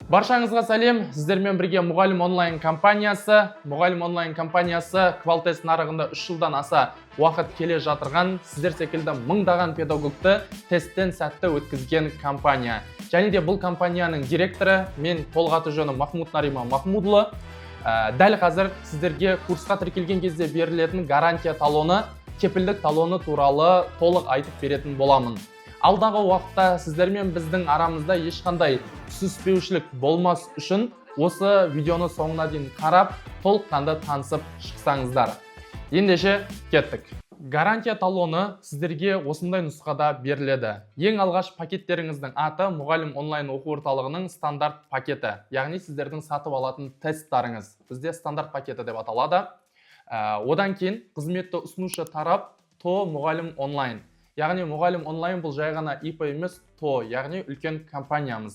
Баршаңызға сәлем, сіздермен бірге Мұғалім онлайн компаниясы. Мұғалім онлайн компаниясы Квалтест нарығында 3 жылдан аса уақыт келе жатырған, сіздер секілді мыңдаған педагогты тесттен сәтті өткізген компания. Және де бұл компанияның директоры, мен толық аты жөнім Махмуд Нарима Махмудұлы. Дәл қазір сіздерге курсқа тіркелген кезде берілетін гарантия талоны, кепілдік талоны туралы толық айтып беретін боламын. Алдағы уақытта сіздермен біздің арамызда ешқандай түсініспеушілік болмас үшін осы видеоны соңына дейін қарап, толыққанды танысып шықсаңыздар. Ендеше кеттік. Гарантия талоны сіздерге осындай нұсқада беріледі. Ең алғаш пакеттеріңіздің аты Мұғалім онлайн оқу орталығының стандарт пакеті. Яғни сіздердің сатып алатын тесттарыңыз. Бізде стандарт пакеті деп аталады. Одан кейін қызметті ұсынушы тарап ТО Мұғалім онлайн. Яғни Мұғалім онлайн бұл жай ғана ИП емес ТО, яғни үлкен компаниямыз.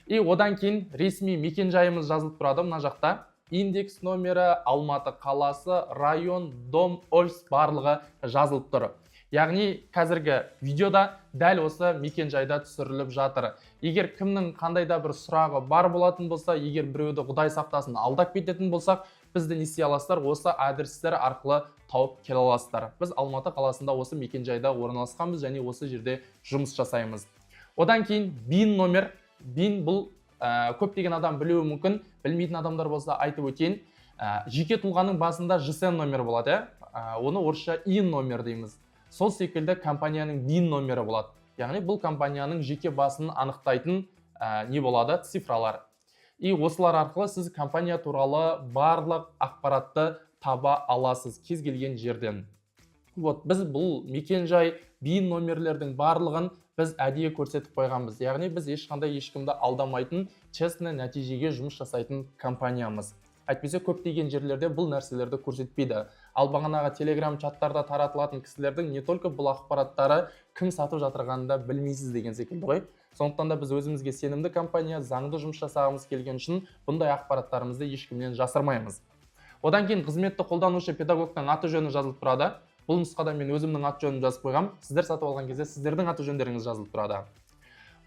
И одан кейін ресми мекен-жайымыз жазылып тұрады мына жақта. Индекс номері, Алматы қаласы, район, дом, ольс барлығы жазылып тұр. Яғни қазіргі видеода дәл осы мекен-жайда түсіріліп жатыр. Егер кімнің қандай да бір сұрағы бар болатын болса, егер біреуді Құдай сақтасын алдап кететін болсақ, бізді не істей аласыздар, осы адрестер арқылы тауып келе аласыздар. Біз Алматы қаласында осы мекен-жайда орналасқанбыз және осы жерде жұмыс жасаймыз. Одан кейін BIN номер. BIN бұл көптеген адам білуі мүмкін, білмейтін адамдар болса айтып өтейін. Жеке тұлғаның басында ЖСН номер болады, оны орысша IN номер дейміз. Сол секілді компанияның BIN номері болады. Яғни бұл компанияның жеке басын анықтайтын не болады? Цифралар. И осылар арқылы сіз компания туралы барлық ақпаратты таба аласыз кез келген жерден. Біз бұл мекен-жай, BIN номерлердің барлығын біз әдейі көрсетіп қойғанбыз. Яғни біз ешқандай ешкімді алдамайтын, честный нәтижеге жұмыс жасайтын компаниямыз. Әйтпесе көптеген жерлерде бұл нәрселерді көрсетпейді. Ал бағанағы телеграм чаттарда таратылатын кісілердің не только бұл ақпараттары кім сатып жатырғанында білмейсіз деген секілді ғой. Сондықтан да біз өзімізге сенімді компания, заңды жұмыс жасағымыз келген үшін бұндай ақпараттарымызды ешкімнен жасырмаймыз. Одан кейін қызметті қолданушы педагогтың аты жөні жазылып тұрады. Бұл нұсқада мен өзімнің аты жөнін жазып қойғам. Сіздер сатып алған кезде сіздердің аты жөндеріңіз жазылып тұрады.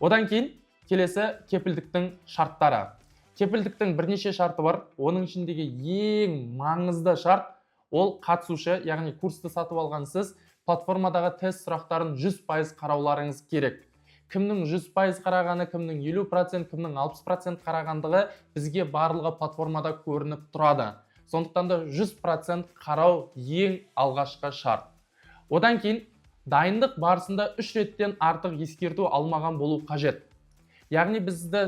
Одан кейін келесі кепілдіктің шарттары. Кепілдіктің бірнеше шарты бар. Оның ішіндегі ең маңызды шарт ол қатысушы, яғни курсты сатып алған сіз платформадағы тест сұрақтарын 100% қарауларыңыз керек. Кімнің 100% қарағаны, кімнің 50%, кімнің 60% қарағандығы бізге барлығы платформада көрініп тұрады. Сондықтан да 100% қарау ең алғашқы шарт. Одан кейін дайындық барысында 3 реттен артық ескерту алмаған болу қажет. Яғни бізде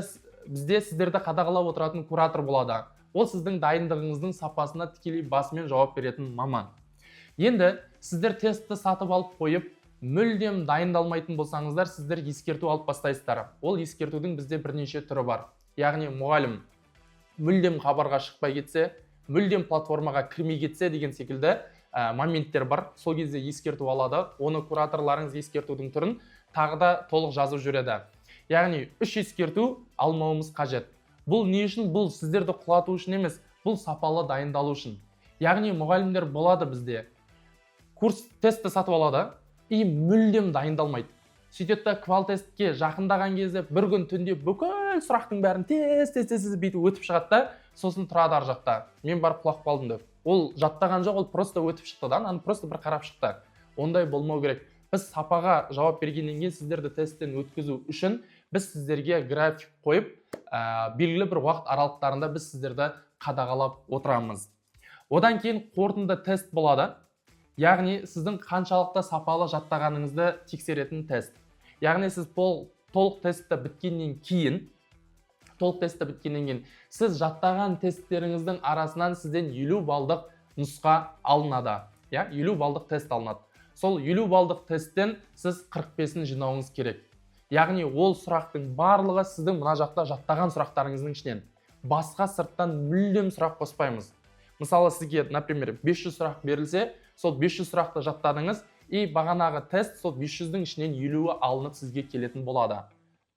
сіздерді қадағалап отыратын куратор болады. Ол сіздің дайындығыңыздың сапасына тікелей басымен жауап беретін маман. Енді сіздер тестті сатып алып қойып, мүлдем дайындалмайтын болсаңыздар, сіздер ескерту алып бастайсыздар. Ол ескертудің бізде бірнеше түрі бар. Яғни мұғалім мүлдем хабарға шықпай кетсе, мүлдем платформаға кірмей кетсе деген секілді моменттер бар. Сол кезде ескерту алады. Оны кураторларыңыз ескертудің түрін тағы да толық жазып жүреді. Яғни 3 ескерту алмауымыз қажет. Бұл не үшін? Бұл сіздерді құлату үшін емес, бұл сапалы дайындалу үшін. Яғни мұғалімдер болады бізде. Курс тестті сатып алады и мүлдем дайындалмайды. Сөйтетті Квалтестке жақындаған кезде бір күн түнде бүкіл сұрақтың бәрін тез бүйтіп өтіп шығады да, сосын тұрады ар жақта. Мен барып құлап қалдым деп. Ол жаттаған жоқ, ол просто өтіп шықты да, просто бір қарап шықты. Ондай болмау керек. Біз сапаға жауап бергеннен кейін сіздерді тесттен өткізу үшін біз сіздерге график қойып, белгілі бір уақыт аралықтарында біз сіздерді қадағалап отырамыз. Одан кейін қорытынды тест болады. Яғни сіздің қаншалықты сапалы жаттағаныңызды тексеретін тест. Яғни сіз толық тестті біткеннен кейін сіз жаттаған тесттеріңіздің арасынан сізден 50 балдық нұсқа алынады. 50 балдық тест алынады. Сол 50 балдық тесттен сіз 45-ін жинауыңыз керек. Яғни ол сұрақтың барлығы сіздің мына жақта жаттаған сұрақтарыңыздың ішінен. Басқа сырттан мүлдем сұрақ қоспаймыз. Мысалы сізге, например, 500 сұрақ берілсе, сол 500 сұрақты жаттадыңыз, и бағанағы тест сол 500-дің ішінен 50-і алынып сізге келетін болады.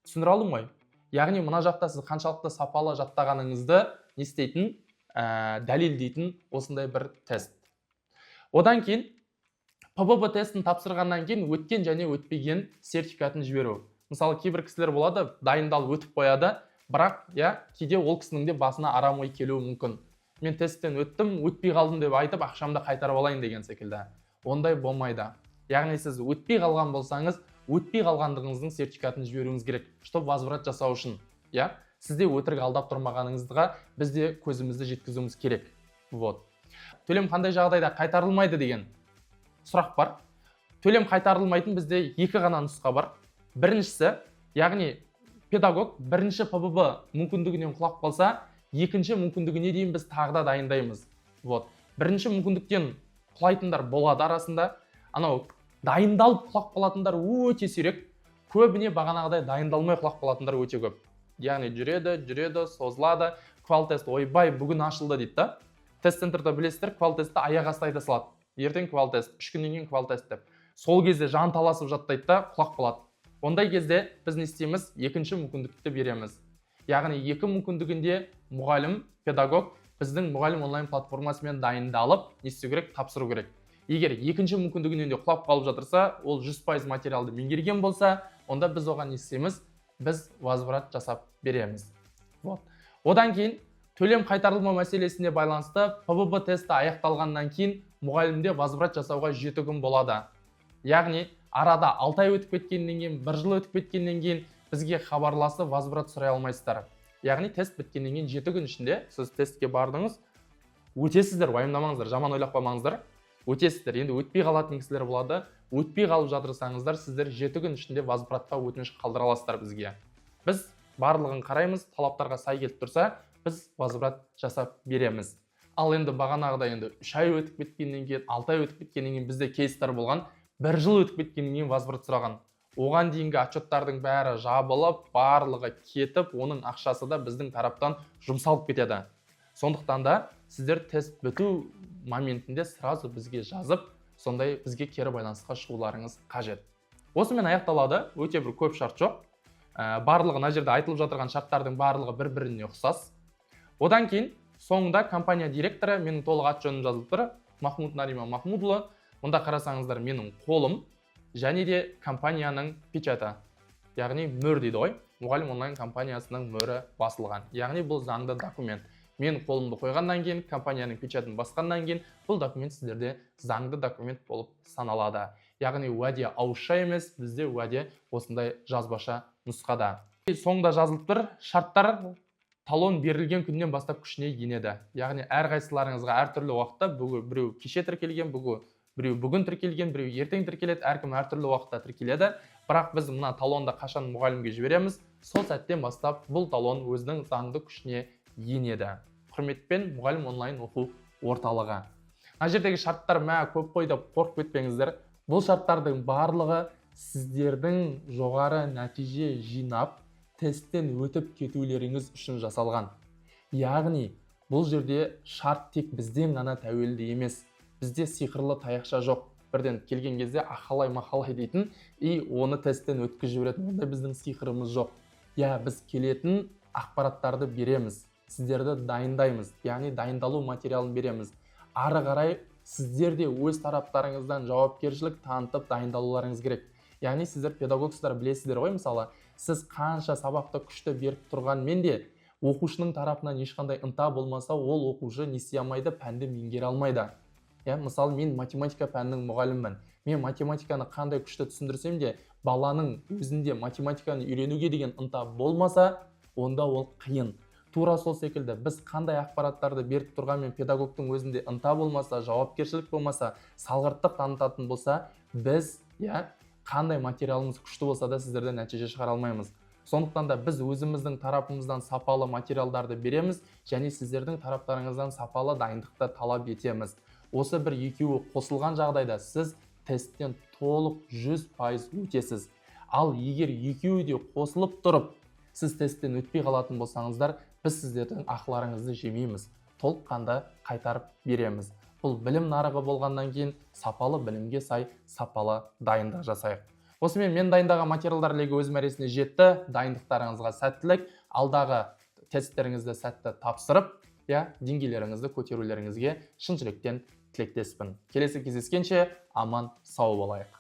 Түсіндіре алдым ғой? Яғни мына жақта сіз қаншалықты сапалы жаттағаныңызды не істейтін, дәлелдейтін осындай бір тест. Одан кейін ПББ тестін тапсырғаннан кейін өткен және өтпеген сертификатын жіберу. Мысалы, кейбір кісілер болады, дайындалып өтіп қояды, бірақ кейде ол кісінің де басына арам ой келуі мүмкін. Мен тесттен өттім, өтпей қалдым деп айтып, ақшамды қайтарып алайын деген секілді. Ондай болмайды. Яғни сіз өтпей қалған болсаңыз, өтпей қалғандығыңыздың сертификатын жіберуіңіз керек, чтобы возврат жасау үшін. Сізде өтірік алдап тұрмағаныңызға біз де көзімізді жеткізуіміз керек. Төлем қандай жағдайда қайтарылмайды деген сұрақ бар. Төлем қайтарылмайтын бізде екі ғана нұсқа бар. Біріншісі, яғни педагог бірінші ПББ мүмкіндігінен құлап қалса, екінші мүмкіндігіне дейін біз тағы да дайындаймыз. Бірінші мүмкіндіктен құлайтындар болады арасында. Анау дайындалып құлап қалатындар өте сирек. Көбіне бағанағыдай дайындалмай құлап қалатындар өте көп. Яғни жүреді, созылады. Квалтест ойбай бүгін ашылды дейді да. Тест-центрда білесіздер, квалтестті аяқ асты айта салады. Ертең квалтест, 3 күннен кейін квалтест деп. Сол кезде жан таласып жаттайды да құлап қалады. Ондай кезде біз не істейміз? Екінші мүмкіндікті береміз. Яғни екі мүмкіндігінде мұғалім, педагог біздің мұғалім онлайн платформасымен дайындалып, не істеу керек? Тапсыру керек. Егер екінші мүмкіндігінен де құлап қалып жатырса, ол 100% материалды меңгерген болса, онда біз оған не істейміз? Біз возврат жасап береміз. Одан кейін төлем қайтарылма мәселесіне байланысты ПББ тесті аяқталғаннан кейін мұғалімде возврат жасауға 7 күн болады. Яғни арада 6 ай өтіп кеткеннен кейін, 1 жыл өтіп кеткеннен кейін бізге хабарласып возврат сұрай алмайсыздар. Яғни тест біткеннен кейін 7 күн ішінде сіз тестке бардыңыз, өтесіздер, уайымдамаңыздар, жаман ойлап қоймаңыздар. Өтесіздер. Енді өтпей қалатын кісілер болады. Өтпей қалып жатырсаңыздар, сіздер 7 күн ішінде возвратқа өтініш қалдыра аласыздар бізге. Біз барлығын қараймыз, талаптарға сай келіп тұрса, біз возврат жасап береміз. Ал енді бағанағыдай 3 ай өтіп кеткеннен кейін, 6 ай өтіп кеткеннен кейін бізде кейстер болған, 1 жыл өтіп кеткеннен кейін возврат сұраған. Оған дейінгі отчеттардың бәрі жабылып, барлығы кетіп, оның ақшасы да біздің тараптан жұмсалып кетеді. Сондықтан да сіздер тест біту моментінде сразу бізге жазып, сондай бізге кері байланысқа шығуларыңыз қажет. Осымен аяқталады, өте бір көп шарт жоқ. Барлығы мына жерде айтылып жатырған шарттардың барлығы бір-біріне ұқсас. Одан кейін соңында компания директоры, менің толық ат жөнім жазылып тұр, Махмуд Нариман Махмудұлы. Мұнда қарасаңыздар менің қолым және де компанияның печаты, яғни мөр дейді ғой. Мұғалім онлайн компаниясының мөрі басылған. Яғни бұл заңды документ. Мен қолымды қойғаннан кейін, компанияның печатын басқаннан кейін, бұл документ сіздерде заңды документ болып саналады. Яғни уәде ауызша емес, бізде уәде осындай жазбаша нұсқада. Соңында жазылып тұр, шарттар талон берілген күннен бастап күшіне енеді. Яғни әрқайсыларыңызға әртүрлі уақытта, біреу кеше тіркелген, біреу бүгін тіркелген, біреу ертең тіркеледі, әркім әртүрлі уақытта тіркеледі. Бірақ біз мына талонды қашан мұғалімге жібереміз, сол сәттен бастап бұл талон өзінің заңды күшіне енеді. Құрметпен мұғалім онлайн оқу орталығы. Мына жердегі шарттар көп қой деп қорқып кетпеңіздер. Бұл шарттардың барлығы сіздердің жоғары нәтиже жинап, тесттен өтіп кетулеріңіз үшін жасалған. Яғни, бұл жерде шарт тек бізден ғана тәуелді емес. Бізде сиқырлы таяқша жоқ. Бірден келген кезде ақалай-мақалай дейтін, оны тесттен өткізіп жіберетін, ондай біздің сиқырымыз жоқ. Біз келетін ақпараттарды береміз. Сіздерді дайындаймыз, яғни дайындалу материалын береміз. Ары қарай сіздерде өз тараптарыңыздан жауапкершілік танытып дайындалуларыңыз керек. Яғни сіздер педагогсыздар, білесіздер ғой, мысалы, сіз қанша сабақты күшті беріп тұрғанмен де, оқушының тарапынан ешқандай ынта болмаса, ол оқушы не істей алмайды, пәнді меңгере алмайды. Мысалы, мен математика пәнінің мұғаліммін. Мен математиканы қандай күшті түсіндірсем де, баланың өзінде математиканы үйренуге деген ынта болмаса, онда ол қиын. Тура сол секілді біз қандай ақпараттарды беріп тұрғанмен педагогтың өзінде ынта болмаса, жауапкершілік болмаса, салғырттық танытатын болса, біз қандай материалымыз күшті болса да сіздерден нәтиже шығара алмаймыз. Сондықтан да біз өзіміздің тарапымыздан сапалы материалдарды береміз, және сіздердің тараптарыңыздан сапалы дайындықты талап етеміз. Осы бір екеуі қосылған жағдайда сіз тесттен толық 100% өтесіз. Ал егер екеуі де қосылып тұрып, сіз тесттен өтпей қалатын болсаңыздар, біз сіздердің ақыларыңызды жемейміз, толыққанды қайтарып береміз. Бұл білім нарығы болғаннан кейін сапалы білімге сай сапалы дайындық жасайық. Осымен мен дайындаған материалдар легі өз мәресіне жетті. Дайындықтарыңызға сәттілік, алдағы тесттеріңізді сәтті тапсырып, деңгейлеріңізді көтерулеріңізге шын жүректен тілектеспін. Келесі кездескенше аман сау болайық.